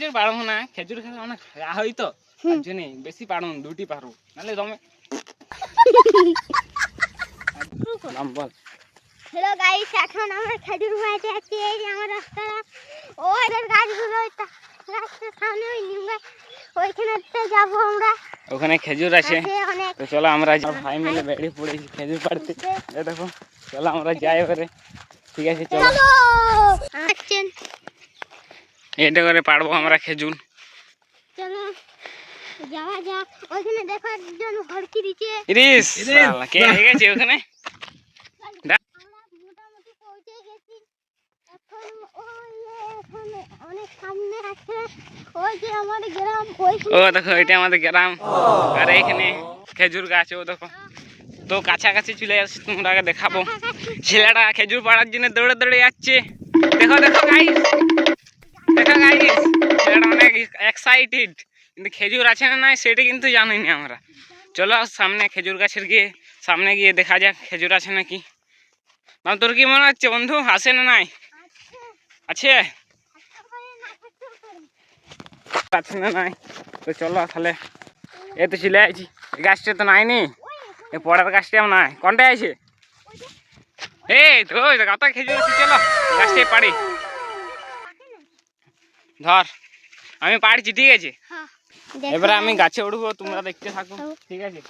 খেজুর পারবো না, খেজুর খেলে অনেক খাওয়া হয় তো, তার জন্য বেশি পারুন, দুটি পারো নাহলে তুমি বল। হ্যালো গাইস, এখন আমরা খেজুর বাড়িতে আছি। এই যে আমার রাস্তাটা, ওই গাছগুলো রাস্তার সামনে ওই নিম গাছ, ওইখানে যাবো আমরা। ওখানে খেজুর আছে, তো চলো আমরা ভাই মিলে বেরিয়ে পড়েছি খেজুর পাড়তে। দেখো চলো আমরা যাই এবারে, ঠিক আছে চলো। এটা করে পারবো আমরা খেজুর, চলো যাওয়া যাক। ওইখানে দেখো একজন হড়কি দিচ্ছে। ইরিস শালা কে হয়ে গেছে ওখানে। আমরা মোটামুটি পৌঁছে গেছি। এখন ওখানে অনেক সামনে আছে, ওই যে আমাদের গ্রাম। ও দেখো এটা আমাদের গ্রাম, আর এখানে খেজুর গাছ। ও দেখো তো কাছাকাছি চলে আসছে, তোমরা দেখাবো। ছেলেটা খেজুর পাড়ার জন্য দৌড়ে দৌড়ে যাচ্ছে। দেখো দেখো গাইস, দেখো গাইস, ছেলেটা অনেক এক্সাইটেড, কিন্তু খেজুর আছে না নাই সেটা কিন্তু জানি না আমরা। চলো সামনে খেজুর গাছের গিয়ে সামনে গিয়ে দেখা যাক খেজুর আছে নাকি। তোর কি মনে হচ্ছে বন্ধু, আছে না নাই? আছে, আছে না নাই? তো চলো তাহলে। এ তো চলে আছি, এই গাছটা তো নাই নি, এই পড়ার গাছটাও নাই। কোনটা আছে? এই তো কত খেজুর আছে, চলো গাছটাই পাড়ি। ধর আমি পাড়ছি, ঠিক আছে? এবারে আমি গাছে উঠবো, তোমরা দেখতে থাকো, ঠিক আছে?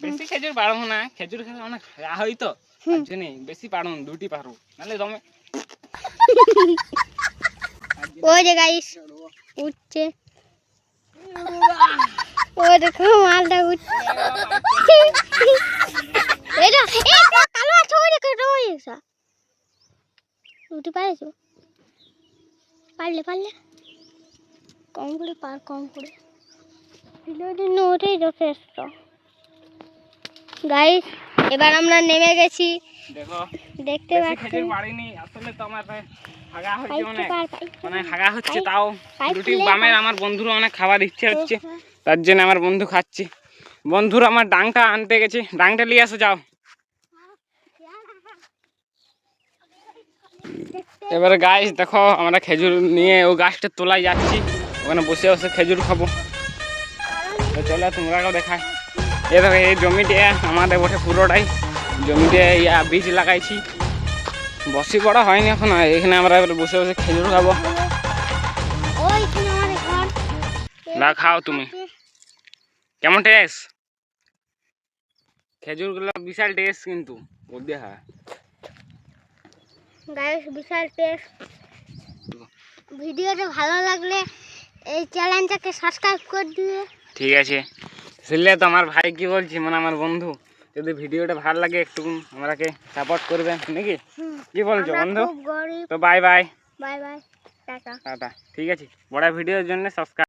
বেশি খেজুর পারবো না, খেজুর খেলে অনেক খাওয়া হয় তো, তার জন্য বেশি পারুন, দুটি পারো নাহলে তুমি। ওই যে গাইস উঠছে, ওই দেখো মালটা উঠছে। এটা কালো আছে, ওই দেখো ওই একটা উঠে পারেছো। পারলে কম করে পার, কম করে ওটাই যথেষ্ট। গাইস এবার আমরা নেমে গেছি, দেখো দেখতে পাচ্ছি। খেজুর পারিনি আসলে, তো আমার হাগা হচ্ছে অনেক, মানে হাগা হচ্ছে, তাও দুটি বামের আমার বন্ধুরা অনেক খাবার ইচ্ছে হচ্ছে, তার জন্য আমার বন্ধু খাচ্ছে। বন্ধুরা আমার ডাংটা আনতে গেছে, ডাংটা নিয়ে আসো যাও। এবারে গাইস দেখো আমরা খেজুর নিয়ে ও গাছটা তোলায় যাচ্ছি, ওখানে বসে বসে খেজুর খাবো। তো চলো তোমরাও দেখায়। এ দেখো এই জমিতে আমাদের বটে পুরোটাই জমিতে বীজ লাগাইছি, বসি পড়া হয়নি এখন। এখানে আমরা বসে বসে খেজুর খাবো। না খাও তুমি, কেমন টেস্ট খেজুর গুলো? বিশাল টেস্ট কিন্তু, হ্যাঁ গাইস বিশাল টেস্ট। ভিডিওটা ভালো লাগলে এই চ্যানেলটাকে সাবস্ক্রাইব করে দিও, ঠিক আছে? শুনলে তো আমার ভাই কি বলছি, মানে আমার বন্ধু, যদি ভিডিওটা ভালো লাগে একটু আমাকে সাপোর্ট করবেন নাকি, কি বলছো বন্ধু? তো bye bye, bye bye, tata tata. ঠিক আছে, বড় ভিডিওর জন্য সাবস্ক্রাইব।